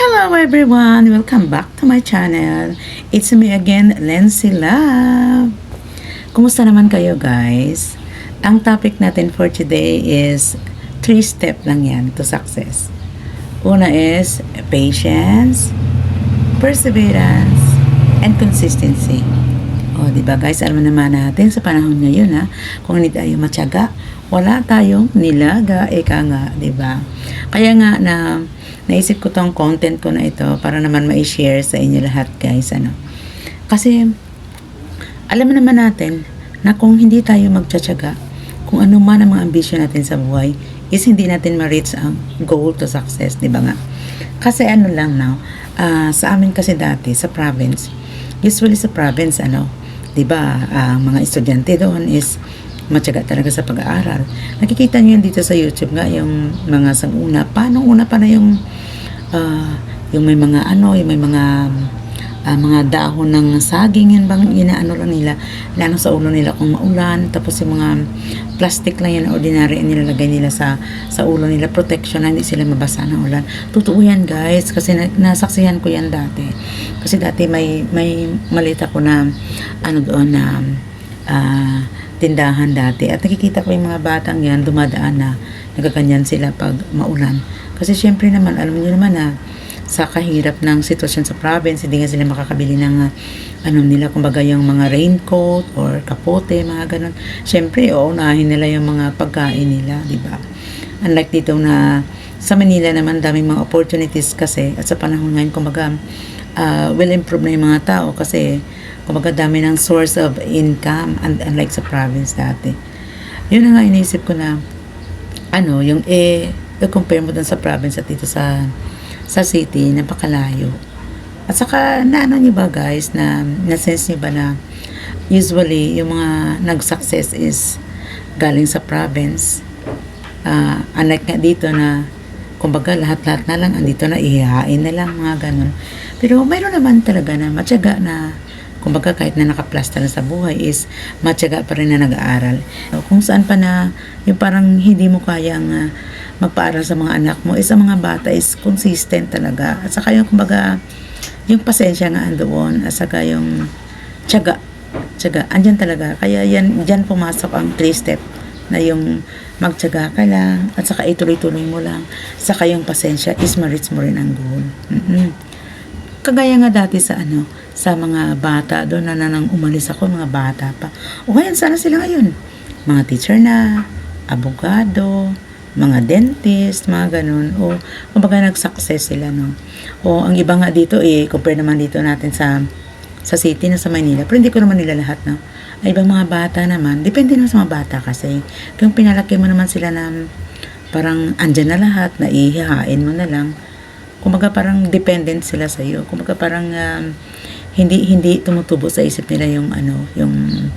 Hello everyone! Welcome back to my channel. It's me again, Lency Love. Kumusta naman kayo guys? Ang topic natin for today is 3-step lang yan to success. Una is patience, perseverance, and consistency. O, diba guys, alam naman natin sa panahon ngayon kung hindi tayo matyaga, wala tayong nilaga, eka nga, diba? Kaya nga naisip ko tong content ko na ito para naman ma-share sa inyo lahat guys, Kasi, alam naman natin na kung hindi tayo magtsatsaga, kung ano man ang mga ambisyon natin sa buhay, is hindi natin ma-reach ang goal to success, di ba nga? Kasi sa amin kasi dati, sa province, usually sa province, di ba, mga estudyante doon is matyaga talaga sa pag-aaral. Nakikita niyo yun dito sa YouTube nga, yung mga una pa na yung may mga yung may mga dahon ng saging, yun bang inaano lang nila, lalo sa ulo nila kung maulan, tapos yung mga plastic lang yan, ordinary, nilalagay nila sa ulo nila, protection na hindi sila mabasa ng ulan. Totoo yan guys, kasi nasaksihan ko yan dati. Kasi dati may maliit ako na doon na tindahan dati, at nakikita ko yung mga batang yan dumadaan na nagaganyan sila pag maulan. Kasi syempre naman, alam niyo naman sa kahirap ng sitwasyon sa province, hindi nga sila makakabili ng nila, kumbaga yung mga raincoat or kapote, mga ganun. Syempre, uunahin nila yung mga pagkain nila, di ba? Unlike dito na sa Manila naman, daming mga opportunities kasi, at sa panahon ngayon, kumbaga, will improve na yung mga tao kasi kumbaga dami ng source of income, unlike sa province dati. Yun na nga iniisip ko na yung i-compare mo dun sa province at dito sa city, napakalayo. At saka niyo ba guys, na-sense niyo ba na usually yung mga nag-success is galing sa province, unlike nga dito na kumbaga lahat-lahat na lang andito na, ihihain na lang, mga ganun. Pero mayroon naman talaga na matyaga na, kumbaga kahit na nakaplasta na sa buhay, is matyaga pa rin na nag-aaral. Kung saan pa na yung parang hindi mo kayang magpaaral sa mga anak mo, is ang mga bata is consistent talaga. At saka yung kumbaga yung pasensya nga andoon, at saka yung tiyaga, andyan talaga. Kaya dyan pumasok ang 3-step na yung magtiyaga ka lang, at saka ituloy-tuloy mo lang, saka yung pasensya is ma-reach mo rin ang goal. Kagaya nga dati sa mga bata doon na nang umalis ako, mga bata pa. O ngayon, sana sila ngayon? Mga teacher na, abogado, mga dentist, mga ganun. O kumbaga nag-success sila, no? O ang iba nga dito, compare naman dito natin sa city na sa Manila. Pero hindi ko naman nila lahat, no? Ay ibang mga bata naman, depende naman sa mga bata kasi. Kung pinalaki mo naman sila na parang andyan na lahat, na ihihain mo na lang, kumbaga parang dependent sila sa iyo. Kumbaga parang hindi tumutubo sa isip nila yung yung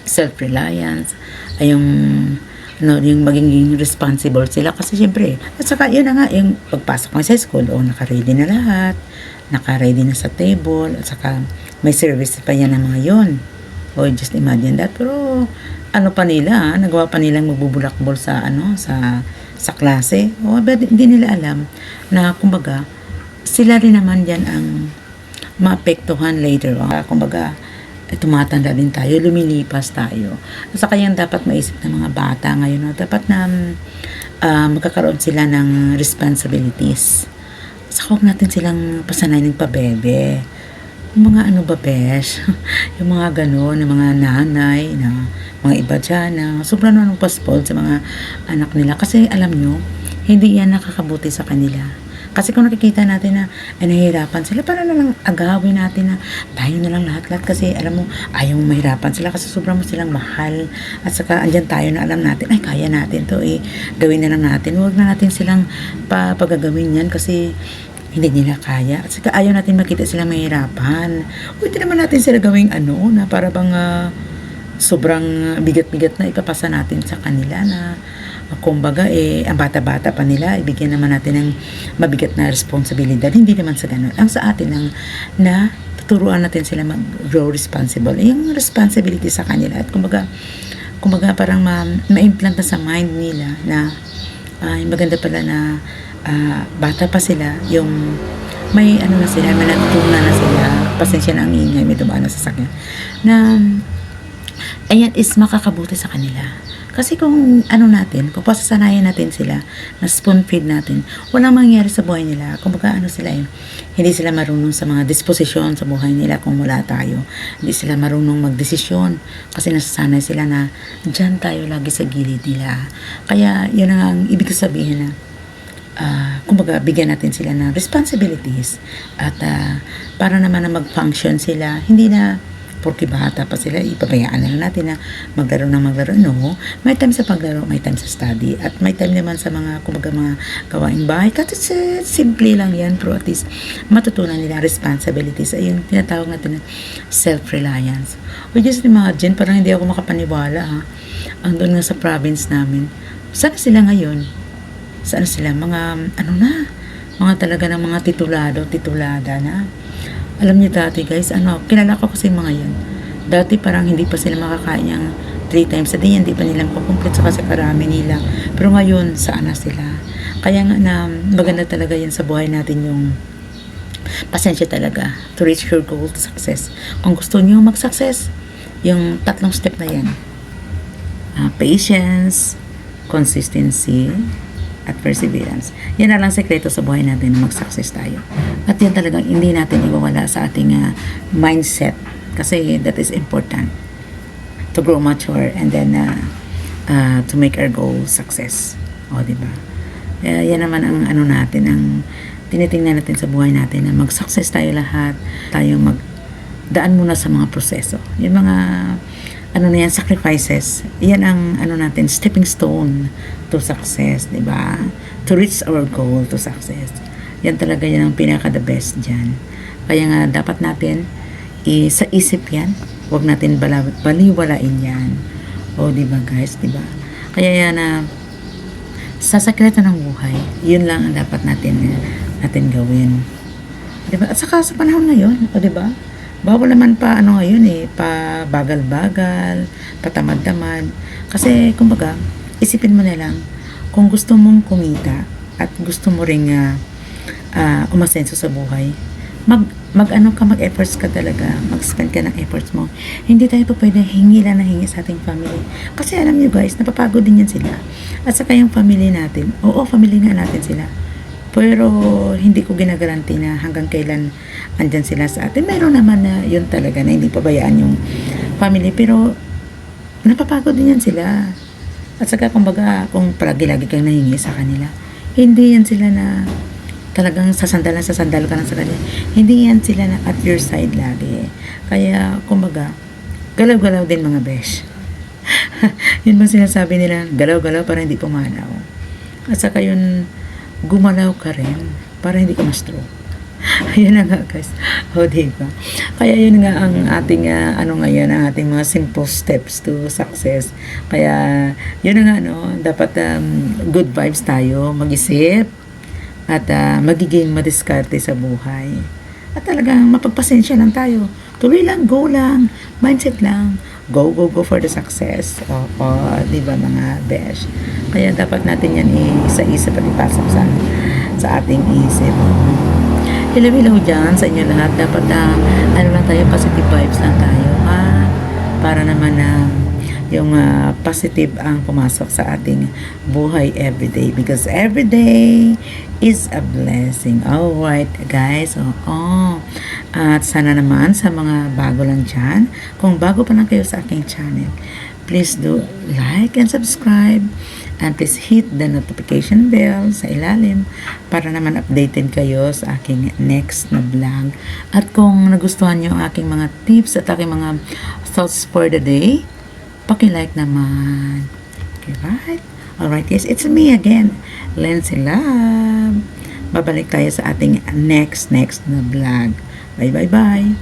self-reliance, ay yung maging responsible sila kasi syempre. At saka yun na nga, yung pagpasok mo sa school, naka-ready na lahat, naka-ready na sa table, at saka may service pa yan ng mga yun. Just imagine that. Pero nagawa pa nilang magbubulakbol sa sa klase. Hindi nila alam na kumbaga sila rin naman yan ang maapektuhan later on. Kumbaga tumatanda din tayo, lumilipas tayo. At saka yan dapat maisip ng mga bata ngayon, dapat na magkakaroon sila ng responsibilities. Saka huwag natin silang pasanay ng pabebe. Yung mga besh, yung mga gano'n, yung mga nanay, na mga iba dyan, na sobrang paspol sa mga anak nila. Kasi alam nyo, hindi yan nakakabuti sa kanila. Kasi kung nakikita natin na nahihirapan sila, para na lang agawin natin na tayo na lang lahat-lahat. Kasi alam mo, ayaw mahirapan sila kasi sobrang mo silang mahal. At saka andyan tayo na alam natin, ay kaya natin to, gawin na lang natin. Huwag na natin silang pagagawin yan kasi hindi nila kaya. At saka ayaw natin makita silang mahirapan. Hindi naman natin sila gawing na para bang sobrang bigat-bigat na ipapasa natin sa kanila na kumbaga ang bata-bata pa nila, ibigyan naman natin ng mabigat na responsibilidad. Hindi naman sa ganun. Ang sa atin na tuturuan natin sila mag-grow responsible. Yung responsibility sa kanila. At kumbaga parang ma-implant na sa mind nila na maganda pala na bata pa sila, yung may ano na sila, may natutunan na sila, pasensya na ang ingay, may dumaan na sasakyan, na ayan is makakabuti sa kanila. Kasi kung ano natin, kung pasasanayan natin sila, na spoon feed natin, walang mangyayari sa buhay nila. Kung baka ano sila hindi sila marunong sa mga disposisyon sa buhay nila kung wala tayo. Hindi sila marunong magdesisyon kasi nasasanay sila na dyan tayo lagi sa gilid nila. Kaya yun ang ibig sabihin na kumbaga bigyan natin sila ng responsibilities at para naman na mag-function sila, hindi na porque bata pa sila, ipabayaan na lang natin na maglaro ng maglaro. No, may time sa paglaro, may time sa study, at may time naman sa mga, kumbaga, mga gawaing bahay. Kasi simple lang yan, pero at least matutunan nila responsibilities. Ayun, tinatawag natin na self-reliance. We just imagine, parang hindi ako makapaniwala, ha. Ang doon nga sa province namin, saan sila ngayon? Saan sila? Mga, ano na, mga talaga ng mga titulada na. Alam niyo dati guys, kilala ko kasi mga yan. Dati parang hindi pa sila makakain yung 3 times a day, hindi pa nila makukomplete sa karami nila. Pero ngayon, saan na sila? Kaya nga na maganda talaga yan sa buhay natin yung pasensya talaga to reach your goal to success. Kung gusto niyo mag-success, yung 3 step na yan. Patience, consistency, at perseverance. Yan na lang sekreto sa buhay natin na mag-success tayo. At yan talagang hindi natin iwawala sa ating mindset kasi that is important to grow mature and then to make our goal success. O, diba? Yan naman ang ano natin, ang tinitingnan natin sa buhay natin na mag-success tayo lahat, tayo magdaan muna sa mga proseso. Yung mga ano na yan, sacrifices. Yan ang ano natin, stepping stone to success, di ba? To reach our goal to success. Yan talaga yan ang pinaka the best dyan. Kaya nga dapat natin sa isip yan. Huwag natin baliwalain yan. O di ba guys, di ba? Kaya yan sa sekreto ng buhay, yun lang ang dapat natin gawin. Di ba? At saka sa panahon ngayon, o di ba? Bawal naman pa ngayon pa bagal-bagal, patamad-tamad. Kasi kumbaga, isipin mo na lang, kung gusto mong kumita at gusto mo ring umasenso sa buhay, mag-efforts ka talaga, mag-spend ka ng efforts mo. Hindi tayo pa pwede hingi lang na hingi sa ating family. Kasi alam niyo guys, napapagod din yan sila. At saka yung family natin, oo, family nga natin sila. Pero hindi ko ginagaranti na hanggang kailan andyan sila sa atin. Meron naman na yun talaga na hindi pabayaan yung family. Pero napapagod din yan sila. At saka kumbaga kung palagi-lagi kang nahingi sa kanila, hindi yan sila na talagang sasandal ka lang sa kanila. Hindi yan sila na at your side lagi. Kaya kumbaga galaw-galaw din mga besh. Yun ba sinasabi nila, galaw-galaw para hindi pumanaw. At saka yun, gumalaw ka rin para hindi ka ma-stroke. Ayun na nga guys. O diba? Kaya yun nga ang ating ngayon, ang ating mga simple steps to success. Kaya yun na nga dapat good vibes tayo, mag-isip at magiging madiskarte sa buhay. At talagang mapagpasensya lang tayo. Tuloy lang, go lang, mindset lang. Go for the success. O, di ba mga besh? Kaya dapat natin yan isa-isa pati pasok sa ating isip. Hello dyan sa inyo lahat. Dapat lang tayo, positive vibes lang tayo. Para naman yung positive ang pumasok sa ating buhay everyday. Because everyday is a blessing. Alright guys. At sana naman sa mga bago lang dyan, kung bago pa lang kayo sa aking channel, please do like and subscribe. And please hit the notification bell sa ilalim para naman updated kayo sa aking next na vlog. At kung nagustuhan nyo ang aking mga tips at aking mga thoughts for the day, paki-like naman. Okay, right? Alright, yes, it's me again, Lindsay Love. Babalik tayo sa ating next na vlog. Bye.